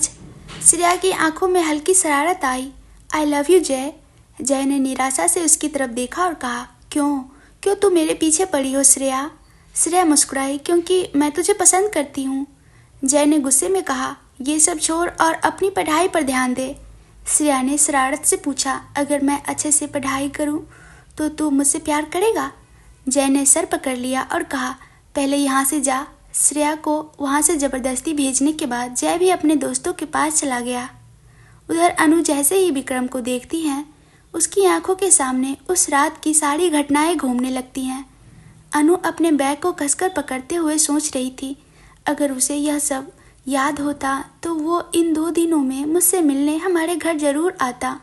श्रेया की आंखों में हल्की शरारत आई। आई लव यू जय। जय ने निराशा से उसकी तरफ देखा और कहा, क्यों क्यों तू मेरे पीछे पड़ी हो श्रेया? श्रेया मुस्कुराई, क्योंकि मैं तुझे पसंद करती हूँ। जय ने गुस्से में कहा, ये सब छोड़ और अपनी पढ़ाई पर ध्यान दे। श्रेया ने शरारत से पूछा, अगर मैं अच्छे से पढ़ाई करूँ तो तू मुझसे प्यार करेगा? जय ने सर पकड़ लिया और कहा, पहले यहाँ से जा। श्रेया को वहाँ से जबरदस्ती भेजने के बाद जय भी अपने दोस्तों के पास चला गया। उधर अनु जैसे ही विक्रम को देखती हैं, उसकी आंखों के सामने उस रात की सारी घटनाएं घूमने लगती हैं। अनु अपने बैग को कसकर पकड़ते हुए सोच रही थी, अगर उसे यह सब याद होता तो वो इन 2 दिनों में मुझसे मिलने हमारे घर जरूर आता।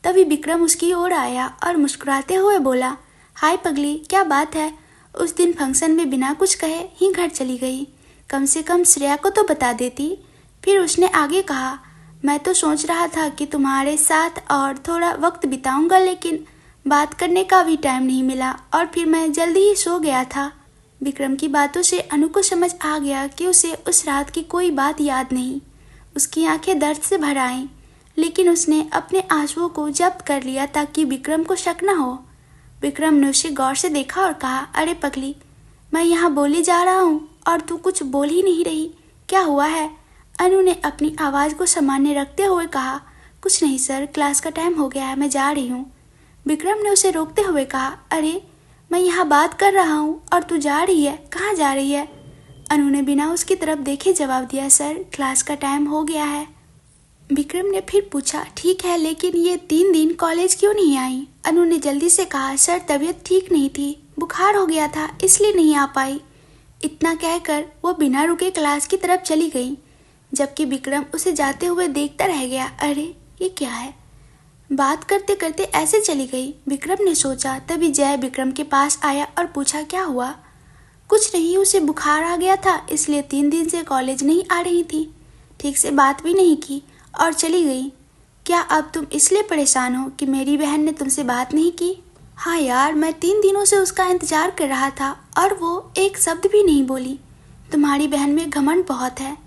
तभी विक्रम उसकी ओर आया और मुस्कुराते हुए बोला, हाय पगली, क्या बात है? उस दिन फंक्शन में बिना कुछ कहे ही घर चली गई, कम से कम श्रेया को तो बता देती। फिर उसने आगे कहा, मैं तो सोच रहा था कि तुम्हारे साथ और थोड़ा वक्त बिताऊंगा, लेकिन बात करने का भी टाइम नहीं मिला और फिर मैं जल्दी ही सो गया था। विक्रम की बातों से अनु को समझ आ गया कि उसे उस रात की कोई बात याद नहीं। उसकी आंखें दर्द से भर आईं, लेकिन उसने अपने आंसुओं को जब्त कर लिया ताकि विक्रम को शक न हो। विक्रम ने उसे गौर से देखा और कहा, अरे पगली, मैं यहाँ बोले जा रहा हूँ और तू कुछ बोल ही नहीं रही, क्या हुआ है? अनु ने अपनी आवाज़ को सामान्य रखते हुए कहा, कुछ नहीं सर, क्लास का टाइम हो गया है, मैं जा रही हूँ। विक्रम ने उसे रोकते हुए कहा, अरे मैं यहाँ बात कर रहा हूँ और तू जा रही है, कहाँ जा रही है? अनु ने बिना उसकी तरफ देखे जवाब दिया, सर क्लास का टाइम हो गया है। विक्रम ने फिर पूछा, ठीक है, लेकिन ये 3 दिन कॉलेज क्यों नहीं आई? अनु ने जल्दी से कहा, सर तबीयत ठीक नहीं थी, बुखार हो गया था, इसलिए नहीं आ पाई। इतना कहकर वो बिना रुके क्लास की तरफ चली गई, जबकि विक्रम उसे जाते हुए देखता रह गया। अरे ये क्या है? बात करते करते ऐसे चली गई, विक्रम ने सोचा। तभी जय विक्रम के पास आया और पूछा, क्या हुआ? कुछ नहीं, उसे बुखार आ गया था, इसलिए 3 दिन से कॉलेज नहीं आ रही थी, ठीक से बात भी नहीं की और चली गई। क्या अब तुम इसलिए परेशान हो कि मेरी बहन ने तुमसे बात नहीं की? हाँ यार, मैं 3 दिनों से उसका इंतजार कर रहा था और वो एक शब्द भी नहीं बोली। तुम्हारी बहन में घमंड बहुत है,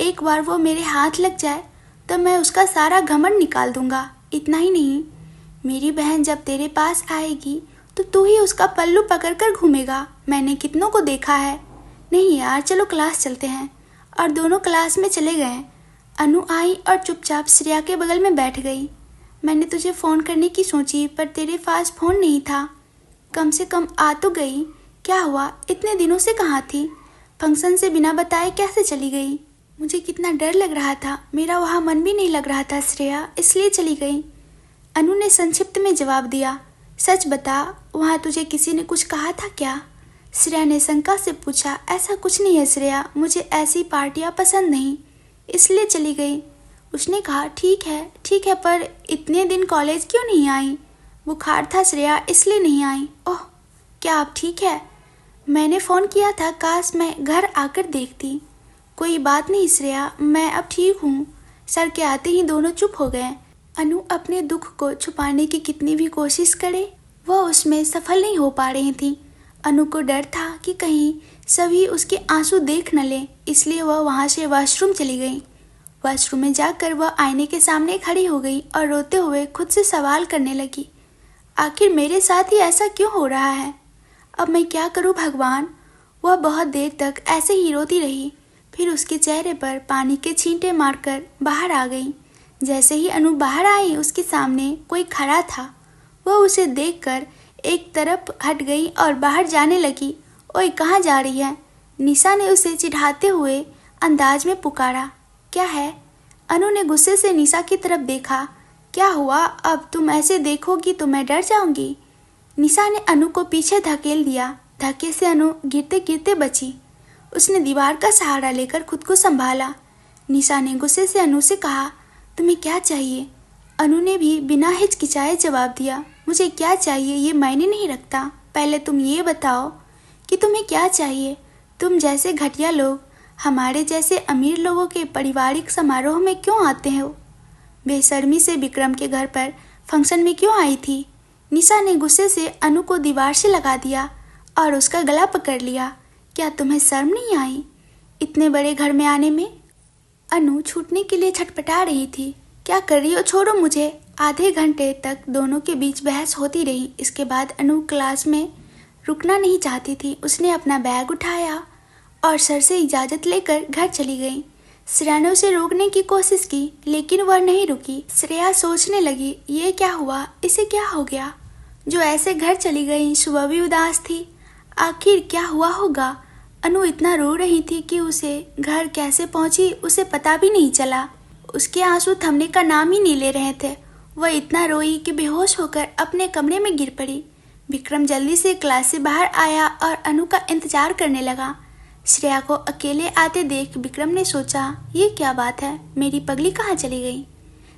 एक बार वो मेरे हाथ लग जाए तो मैं उसका सारा घमंड निकाल दूंगा। इतना ही नहीं, मेरी बहन जब तेरे पास आएगी तो तू ही उसका पल्लू पकड़कर घूमेगा, मैंने कितनों को देखा है। नहीं यार, चलो क्लास चलते हैं। और दोनों क्लास में चले गए। अनु आई और चुपचाप श्रेया के बगल में बैठ गई। मैंने तुझे फ़ोन करने की सोची पर तेरे पास फ़ोन नहीं था, कम से कम आ तो गई। क्या हुआ, इतने दिनों से कहाँ थी? फंक्शन से बिना बताए कैसे चली गई? मुझे कितना डर लग रहा था, मेरा वहाँ मन भी नहीं लग रहा था श्रेया, इसलिए चली गई। अनु ने संक्षिप्त में जवाब दिया। सच बता, वहाँ तुझे किसी ने कुछ कहा था क्या? श्रेया ने शंका से पूछा। ऐसा कुछ नहीं है श्रेया, मुझे ऐसी पार्टियाँ पसंद नहीं, इसलिए चली गई। उसने कहा, ठीक है, पर इतने दिन कॉलेज क्यों नहीं आई? बुखार था श्रेया, इसलिए नहीं आई। ओह, क्या आप ठीक है? मैंने फ़ोन किया था, काश मैं घर आकर देखती। कोई बात नहीं श्रेया, मैं अब ठीक हूँ। सर के आते ही दोनों चुप हो गए। अनु अपने दुख को छुपाने की कितनी भी कोशिश करे, वह उसमें सफल नहीं हो पा रही थी। अनु को डर था कि कहीं सभी उसके आंसू देख न लें, इसलिए वह वहाँ से वॉशरूम चली गई। वॉशरूम में जाकर वह आईने के सामने खड़ी हो गई और रोते हुए खुद से सवाल करने लगी, आखिर मेरे साथ ही ऐसा क्यों हो रहा है? अब मैं क्या करूं भगवान? वह बहुत देर तक ऐसे ही रोती रही, फिर उसके चेहरे पर पानी के छींटे मारकर बाहर आ गई। जैसे ही अनु बाहर आई, उसके सामने कोई खड़ा था। वह उसे देखकर एक तरफ हट गई और बाहर जाने लगी। ओए, कहाँ जा रही है? निशा ने उसे चिढ़ाते हुए अंदाज में पुकारा। क्या है? अनु ने गुस्से से निशा की तरफ देखा। क्या हुआ? अब तुम ऐसे देखोगी तो मैं डर जाऊंगी। निशा ने अनु को पीछे धकेल दिया। धक्के से अनु गिरते गिरते बची। उसने दीवार का सहारा लेकर खुद को संभाला। निशा ने गुस्से से अनु से कहा, तुम्हें क्या चाहिए? अनु ने भी बिना हिचकिचाए जवाब दिया, मुझे क्या चाहिए ये मायने नहीं रखता, पहले तुम ये बताओ कि तुम्हें क्या चाहिए। तुम जैसे घटिया लोग हमारे जैसे अमीर लोगों के पारिवारिक समारोह में क्यों आते हो? बेशर्मी से विक्रम के घर पर फंक्शन में क्यों आई थी? निशा ने गुस्से से अनु को दीवार से लगा दिया और उसका गला पकड़ लिया। क्या तुम्हें शर्म नहीं आई इतने बड़े घर में आने में? अनु छूटने के लिए छटपटा रही थी। क्या कर रही हो, छोड़ो मुझे। आधे घंटे तक दोनों के बीच बहस होती रही। इसके बाद अनु क्लास में रुकना नहीं चाहती थी। उसने अपना बैग उठाया और सर से इजाज़त लेकर घर चली गई। श्रेया ने उसे रोकने की कोशिश की, लेकिन वह नहीं रुकी। श्रेया सोचने लगी, ये क्या हुआ, इसे क्या हो गया जो ऐसे घर चली गई? सुबह भी उदास थी, आखिर क्या हुआ होगा? अनु इतना रो रही थी कि उसे घर कैसे पहुंची उसे पता भी नहीं चला। उसके आंसू थमने का नाम ही नहीं ले रहे थे। वह इतना रोई कि बेहोश होकर अपने कमरे में गिर पड़ी। विक्रम जल्दी से क्लास से बाहर आया और अनु का इंतजार करने लगा। श्रेया को अकेले आते देख विक्रम ने सोचा, ये क्या बात है, मेरी पगली कहाँ चली गई?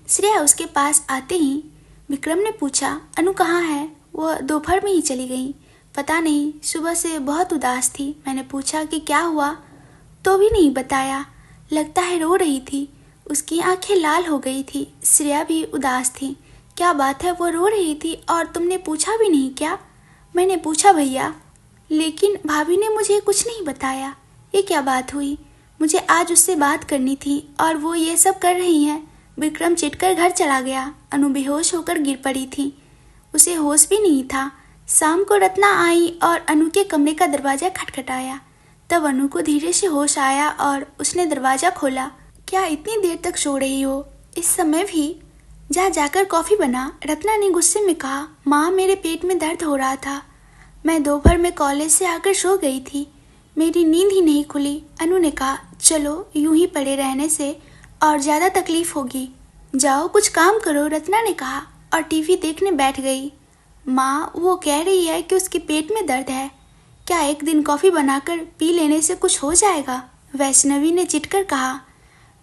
श्रेया उसके पास आते ही विक्रम ने पूछा, अनु कहाँ है? वह दोपहर में ही चली गई, पता नहीं, सुबह से बहुत उदास थी। मैंने पूछा कि क्या हुआ तो भी नहीं बताया, लगता है रो रही थी। उसकी आंखें लाल हो गई थी। श्रेया भी उदास थी। क्या बात है, वो रो रही थी और तुमने पूछा भी नहीं क्या? मैंने पूछा भैया, लेकिन भाभी ने मुझे कुछ नहीं बताया। ये क्या बात हुई? मुझे आज उससे बात करनी थी और वो ये सब कर रही हैं। विक्रम चिढ़कर घर चला गया। अनु बेहोश होकर गिर पड़ी थी। उसे होश भी नहीं था। शाम को रत्ना आई और अनु के कमरे का दरवाजा खटखटाया। तब अनु को धीरे से होश आया और उसने दरवाजा खोला। क्या इतनी देर तक सो रही हो? इस समय भी? जा जाकर कॉफी बना। रत्ना ने गुस्से में कहा। माँ, मेरे पेट में दर्द हो रहा था। मैं दोपहर में कॉलेज से आकर सो गई थी। मेरी नींद ही नहीं खुली। अनु ने कहा, चलो यूं ही पड़े रहने से और ज़्यादा तकलीफ होगी। जाओ कुछ काम करो, रत्ना ने कहा और टीवी देखने बैठ गई। माँ, वो कह रही है कि उसके पेट में दर्द है। क्या एक दिन कॉफ़ी बनाकर पी लेने से कुछ हो जाएगा? वैष्णवी ने चिढ़कर कहा।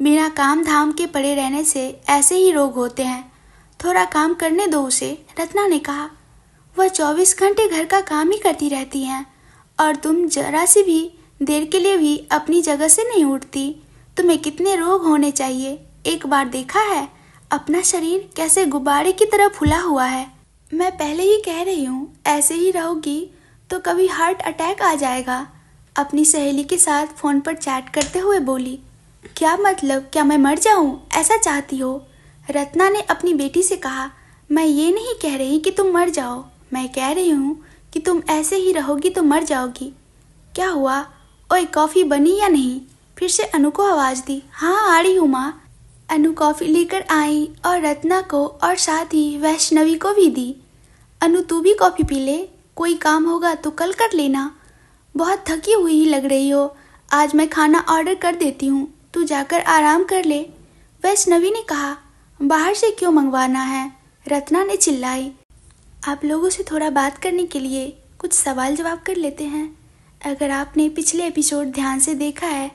बिना काम धाम के पड़े रहने से ऐसे ही रोग होते हैं। थोड़ा काम करने दो उसे, रत्ना ने कहा। वह 24 घंटे घर का काम ही करती रहती हैं और तुम जरा सी भी देर के लिए भी अपनी जगह से नहीं उठती। तुम्हें कितने रोग होने चाहिए। एक बार देखा है अपना शरीर कैसे गुब्बारे की तरह फूला हुआ है। मैं पहले ही कह रही हूँ, ऐसे ही रहोगी तो कभी हार्ट अटैक आ जाएगा। अपनी सहेली के साथ फ़ोन पर चैट करते हुए बोली। क्या मतलब, क्या मैं मर जाऊँ? ऐसा चाहती हो? रत्ना ने अपनी बेटी से कहा। मैं ये नहीं कह रही कि तुम मर जाओ, मैं कह रही हूँ कि तुम ऐसे ही रहोगी तो मर जाओगी। क्या हुआ? ओए, कॉफ़ी बनी या नहीं? फिर से अनु को आवाज़ दी। हाँ, आ रही हूँ माँ। अनु कॉफ़ी लेकर आई और रत्ना को और साथ ही वैष्णवी को भी दी। अनु, तू भी कॉफ़ी पी ले। कोई काम होगा तो कल कर लेना। बहुत थकी हुई ही लग रही हो। आज मैं खाना ऑर्डर कर देती हूँ, तू जाकर आराम कर ले। वैष्णवी ने कहा। बाहर से क्यों मंगवाना है? रत्ना ने चिल्लाई। आप लोगों से थोड़ा बात करने के लिए कुछ सवाल जवाब कर लेते हैं। अगर आपने पिछले एपिसोड ध्यान से देखा है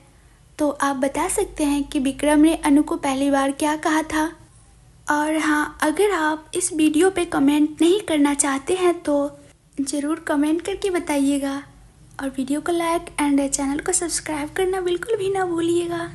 तो आप बता सकते हैं कि विक्रम ने अनु को पहली बार क्या कहा था। और हाँ, अगर आप इस वीडियो पे कमेंट नहीं करना चाहते हैं तो ज़रूर कमेंट करके बताइएगा और वीडियो को लाइक एंड चैनल को सब्सक्राइब करना बिल्कुल भी ना भूलिएगा।